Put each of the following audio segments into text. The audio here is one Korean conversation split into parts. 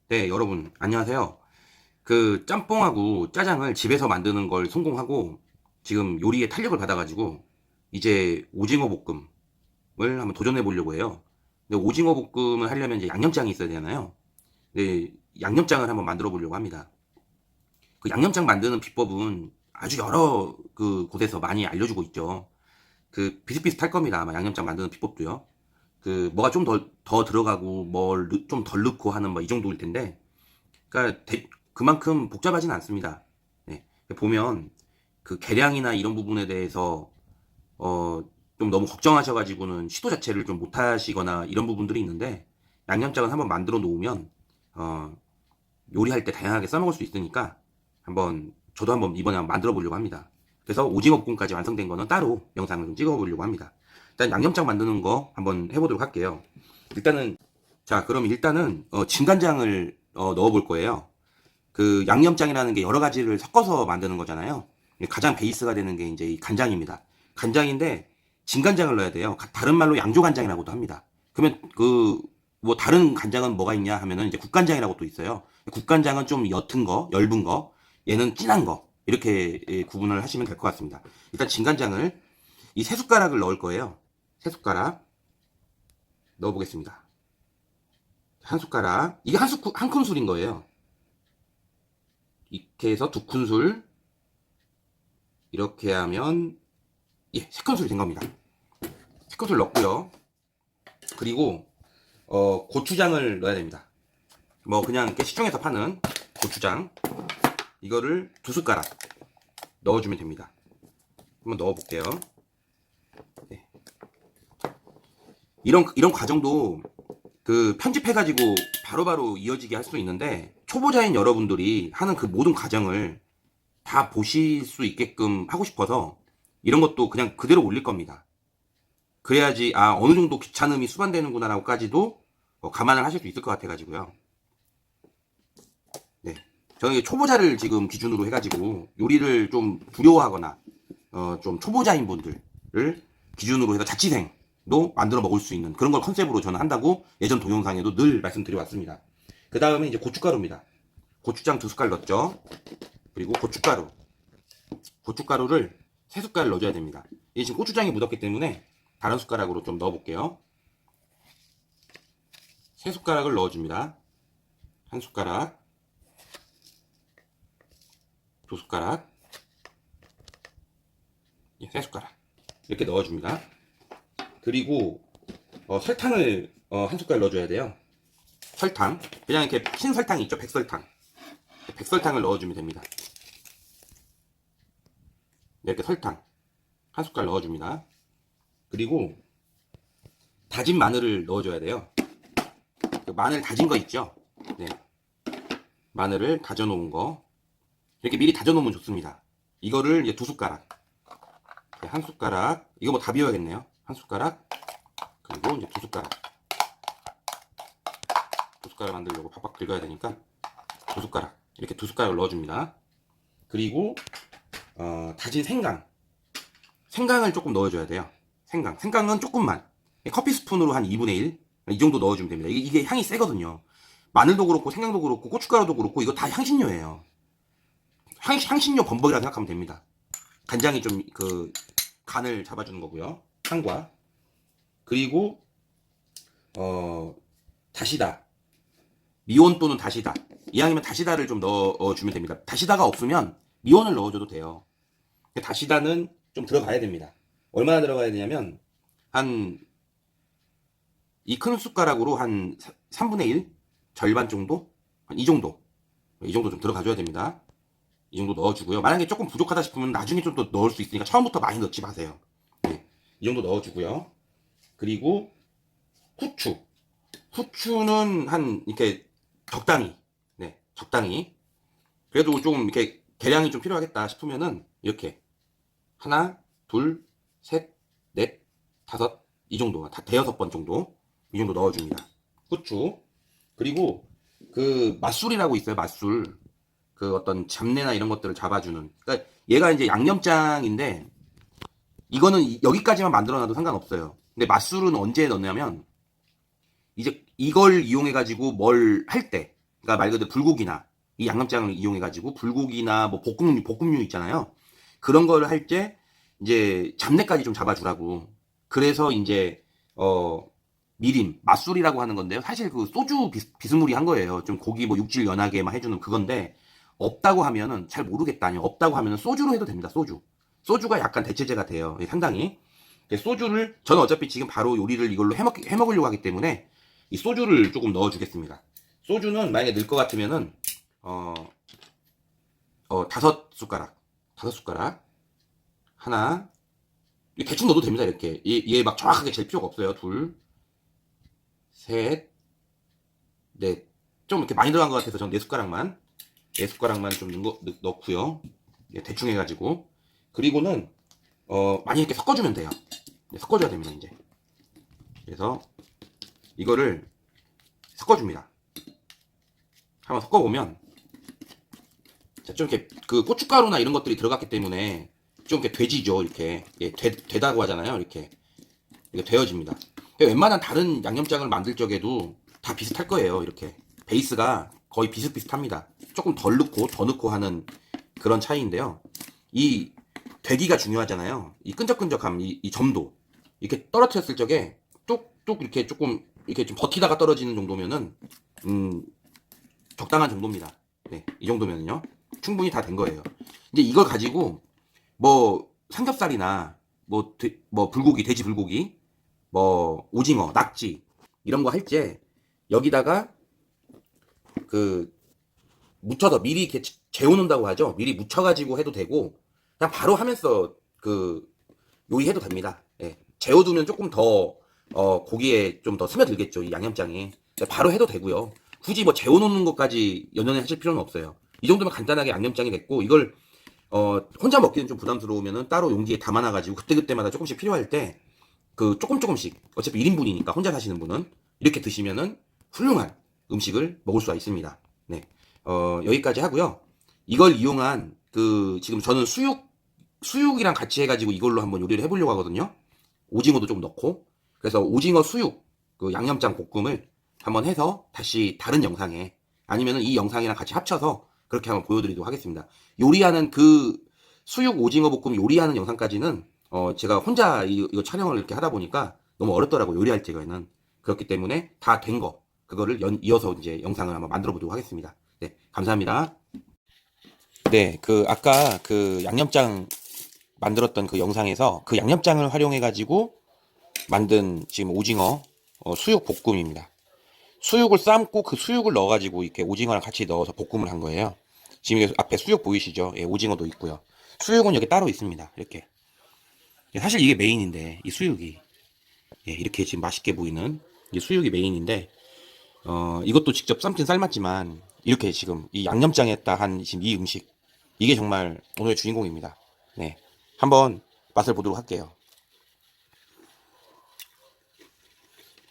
네, 여러분, 안녕하세요. 그 짬뽕하고 짜장을 집에서 만드는 걸 성공하고 지금 요리에 탄력을 받아가지고 이제 오징어 볶음을 한번 도전해 보려고 해요. 근데 오징어 볶음을 하려면 이제 양념장이 있어야 되잖아요. 네, 양념장을 한번 만들어 보려고 합니다. 그 양념장 만드는 비법은 아주 여러 그 곳에서 많이 알려주고 있죠. 그 비슷비슷할 겁니다. 아마 양념장 만드는 비법도요. 그 뭐가 좀 더 들어가고 뭘 좀 덜 넣고 하는 뭐 이 정도일 텐데 그러니까 그만큼 복잡하진 않습니다. 네. 보면 그 계량이나 이런 부분에 대해서 좀 너무 걱정하셔가지고는 시도 자체를 좀 못하시거나 이런 부분들이 있는데 양념장은 한번 만들어 놓으면 어, 요리할 때 다양하게 써먹을 수 있으니까 저도 한번 이번에 한번 만들어 보려고 합니다. 그래서 오징어 볶음까지 완성된 거는 따로 영상을 좀 찍어 보려고 합니다. 일단 양념장 만드는 거 한번 해보도록 할게요. 일단은 그럼 일단은 진간장을 넣어 볼 거예요. 그 양념장이라는 게 여러 가지를 섞어서 만드는 거잖아요. 가장 베이스가 되는 게 이제 이 간장입니다. 간장인데 진간장을 넣어야 돼요. 다른 말로 양조간장이라고도 합니다. 그러면 그 뭐 다른 간장은 뭐가 있냐 하면은 이제 국간장이라고 또 있어요. 국간장은 좀 옅은 거, 엷은 거, 얘는 진한 거 이렇게 구분을 하시면 될 것 같습니다. 일단 진간장을 이 세 숟가락을 넣을 거예요. 세 숟가락 넣어 보겠습니다. 한 숟가락 이게 한 큰술인 거예요. 이렇게 해서 두 큰술 이렇게 하면 세 큰술이 된 겁니다. 세 큰술 넣고요. 그리고 고추장을 넣어야 됩니다. 뭐 그냥 이렇게 시중에서 파는 고추장 이거를 두 숟가락 넣어주면 됩니다. 한번 넣어볼게요. 네. 이런 과정도 그 편집해가지고 바로바로 이어지게 할 수 있는데 초보자인 여러분들이 하는 그 모든 과정을 다 보실 수 있게끔 하고 싶어서 이런 것도 그냥 그대로 올릴 겁니다. 그래야지 어느 정도 귀찮음이 수반되는구나 라고까지도 감안을 하실 수 있을 것 같아 가지고요. 네. 저는 초보자를 지금 기준으로 해가지고 요리를 좀 두려워하거나 좀 초보자인 분들을 기준으로 해서 자취생도 만들어 먹을 수 있는 그런 걸 컨셉으로 저는 한다고 예전 동영상에도 늘 말씀드려 왔습니다. 그 다음에 이제 고춧가루입니다. 고추장 두 숟갈 넣었죠. 그리고 고춧가루를 세 숟갈 넣어줘야 됩니다. 이게 지금 고추장이 묻었기 때문에 다른 숟가락으로 좀 넣어볼게요. 세 숟가락을 넣어줍니다. 한 숟가락, 두 숟가락, 세 숟가락 이렇게 넣어줍니다. 그리고 설탕을 한 숟갈 넣어줘야 돼요. 설탕, 그냥 이렇게 흰 설탕 있죠, 백설탕. 백설탕을 넣어주면 됩니다. 이렇게 설탕 한 숟갈 넣어줍니다. 그리고 다진 마늘을 넣어줘야 돼요. 그 마늘 다진 거 있죠? 네. 마늘을 다져놓은 거 이렇게 미리 다져놓으면 좋습니다. 이거를 이제 두 숟가락, 한 숟가락, 이거 뭐 다 비워야겠네요. 한 숟가락, 그리고 이제 두 숟가락. 두 숟가락 만들려고 팍팍 긁어야 되니까 두 숟가락 이렇게 두 숟가락을 넣어줍니다. 그리고 다진 생강을 조금 넣어줘야 돼요. 생강은 조금만 커피 스푼으로 한 2분의 1 이 정도 넣어주면 됩니다. 이게 향이 세거든요. 마늘도 그렇고 생강도 그렇고 고춧가루도 그렇고 이거 다 향신료예요. 향신료 범벅이라 생각하면 됩니다. 간장이 좀 그 간을 잡아주는 거고요. 향과 그리고 다시다, 미온 또는 다시다, 이왕이면 다시다를 좀 넣어주면 됩니다. 다시다가 없으면 미온을 넣어줘도 돼요. 다시다는 좀 들어가야 됩니다. 얼마나 들어가야 되냐면 한 이 큰 숟가락으로 한 3분의 1 절반 정도, 이 정도 좀 들어가줘야 됩니다. 이 정도 넣어주고요. 만약에 조금 부족하다 싶으면 나중에 좀 더 넣을 수 있으니까 처음부터 많이 넣지 마세요. 네, 이 정도 넣어주고요. 그리고 후추는 한 이렇게 적당히, 네, 적당히. 그래도 좀 이렇게 계량이 좀 필요하겠다 싶으면은 이렇게 하나, 둘, 셋, 넷, 다섯 이 정도, 다 대여섯 번 정도 이 정도 넣어줍니다. 후추. 그리고 그 맛술이라고 있어요. 맛술. 그 어떤 잡내나 이런 것들을 잡아주는. 그러니까 얘가 이제 양념장인데 이거는 여기까지만 만들어놔도 상관없어요. 근데 맛술은 언제 넣냐면 이제 이걸 이용해 가지고 뭘 할 때, 그러니까 말 그대로 불고기나 이 양념장을 이용해가지고 불고기나 뭐 볶음류 있잖아요. 그런 거를 할 때 이제 잡내까지 좀 잡아주라고. 그래서 이제 미림, 맛술이라고 하는 건데요. 사실 그 소주 비스무리한 거예요. 좀 고기 뭐 육질 연하게 막 해주는 그건데 없다고 하면은 잘 모르겠다니. 없다고 하면은 소주로 해도 됩니다. 소주. 소주가 약간 대체제가 돼요. 상당히. 소주를 저는 어차피 지금 바로 요리를 이걸로 해먹으려고 하기 때문에 이 소주를 조금 넣어주겠습니다. 소주는 만약에 넣을 것 같으면은 5숟가락 하나 대충 넣어도 됩니다. 이렇게 얘 막 정확하게 잴 필요가 없어요. 둘, 셋, 넷. 좀 이렇게 많이 들어간 것 같아서 전 4숟가락만 좀 넣고요. 대충 해가지고 그리고는 많이 이렇게 섞어주면 돼요. 섞어줘야 됩니다. 이제 그래서 이거를 섞어줍니다. 한번 섞어보면 좀 이렇게 그 고춧가루나 이런 것들이 들어갔기 때문에 좀 이렇게 돼지죠. 이렇게 되다고 하잖아요. 이렇게 되어집니다. 웬만한 다른 양념장을 만들 적에도 다 비슷할 거예요. 이렇게 베이스가 거의 비슷비슷합니다. 조금 덜 넣고 더 넣고 하는 그런 차이인데요. 이 되기가 중요하잖아요. 이 끈적끈적함, 이 점도 이렇게 떨어뜨렸을 적에 뚝뚝 이렇게 조금 이렇게 좀 버티다가 떨어지는 정도면은 적당한 정도입니다. 네, 이 정도면요 충분히 다 된 거예요. 이제 이걸 가지고 뭐 삼겹살이나 뭐 불고기, 돼지 불고기, 뭐 오징어, 낙지 이런 거 할 때 여기다가 그 묻혀서 미리 이렇게 재워놓는다고 하죠. 미리 묻혀가지고 해도 되고 그냥 바로 하면서 그 요리해도 됩니다. 예. 재워두면 조금 더 고기에 좀 더 스며들겠죠. 이 양념장이. 바로 해도 되고요. 굳이 뭐 재워놓는 것까지 연연해 하실 필요는 없어요. 이 정도면 간단하게 양념장이 됐고 이걸 혼자 먹기는 좀 부담스러우면은 따로 용기에 담아놔가지고 그때그때마다 조금씩 필요할 때 그 조금씩 어차피 1인분이니까 혼자 사시는 분은 이렇게 드시면은 훌륭한 음식을 먹을 수가 있습니다. 네. 여기까지 하고요. 이걸 이용한 그 지금 저는 수육이랑 같이 해가지고 이걸로 한번 요리를 해보려고 하거든요. 오징어도 좀 넣고 그래서 오징어 수육 그 양념장 볶음을 한번 해서 다시 다른 영상에 아니면은 이 영상이랑 같이 합쳐서 그렇게 한번 보여드리도록 하겠습니다. 요리하는 그 수육 오징어 볶음 요리하는 영상까지는 제가 혼자 이거 촬영을 이렇게 하다 보니까 너무 어렵더라고요. 요리할 때는. 그렇기 때문에 다 된 거 그거를 이어서 이제 영상을 한번 만들어 보도록 하겠습니다. 네, 감사합니다. 네, 그 아까 그 양념장 만들었던 그 영상에서 그 양념장을 활용해 가지고 만든 지금 오징어 수육 볶음입니다. 수육을 삶고 그 수육을 넣어 가지고 이렇게 오징어랑 같이 넣어서 볶음을 한 거예요. 지금 앞에 수육 보이시죠? 예, 오징어도 있고요. 수육은 여기 따로 있습니다. 이렇게. 사실 이게 메인인데 이 수육이 이렇게 지금 맛있게 보이는 이 수육이 메인인데 이것도 직접 삶긴 삶았지만 이렇게 지금 이 양념장에다 한 지금 이 음식 이게 정말 오늘의 주인공입니다. 네, 한번 맛을 보도록 할게요.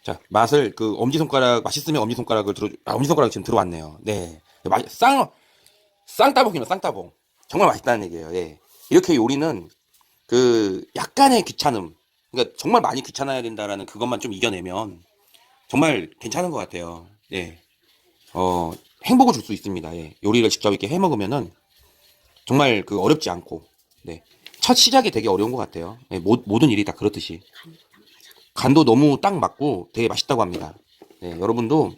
자, 맛을 그 엄지손가락 맛있으면 엄지손가락을 엄지손가락 지금 들어왔네요. 네, 쌍따봉이면 쌍따봉 정말 맛있다는 얘기예요. 예. 이렇게 요리는 그 약간의 귀찮음, 그러니까 정말 많이 귀찮아야 된다라는 그것만 좀 이겨내면 정말 괜찮은 것 같아요. 예. 행복을 줄 수 있습니다. 예. 요리를 직접 이렇게 해 먹으면은 정말 그 어렵지 않고, 네. 첫 시작이 되게 어려운 것 같아요. 예. 모든 일이 다 그렇듯이. 간도 너무 딱 맞고 되게 맛있다고 합니다. 네. 여러분도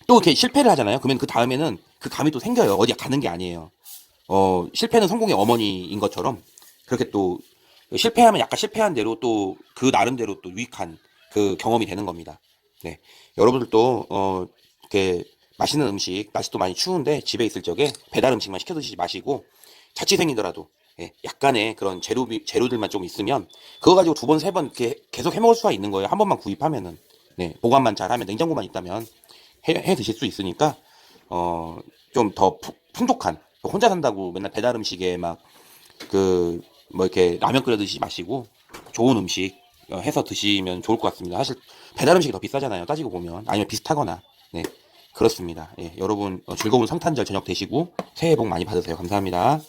또 이렇게 실패를 하잖아요. 그러면 그 다음에는 그 감이 또 생겨요. 어디 가는 게 아니에요. 실패는 성공의 어머니인 것처럼 그렇게 또 실패하면 약간 실패한 대로 또 그 나름대로 또 유익한 그 경험이 되는 겁니다. 네. 여러분들도 이렇게 맛있는 음식, 날씨도 많이 추운데 집에 있을 적에 배달 음식만 시켜 드시지 마시고 자취생이더라도 약간의 그런 재료들만 좀 있으면 그거 가지고 2번, 3번 이렇게 계속 해 먹을 수가 있는 거예요. 한 번만 구입하면은. 네. 보관만 잘하면 냉장고만 있다면 해 드실 수 있으니까 좀 더 풍족한 혼자 산다고 맨날 배달 음식에 막 그 뭐 이렇게 라면 끓여 드시지 마시고 좋은 음식 해서 드시면 좋을 것 같습니다. 사실 배달 음식이 더 비싸잖아요. 따지고 보면 아니면 비슷하거나 네 그렇습니다. 예, 여러분 즐거운 성탄절 저녁 되시고 새해 복 많이 받으세요. 감사합니다.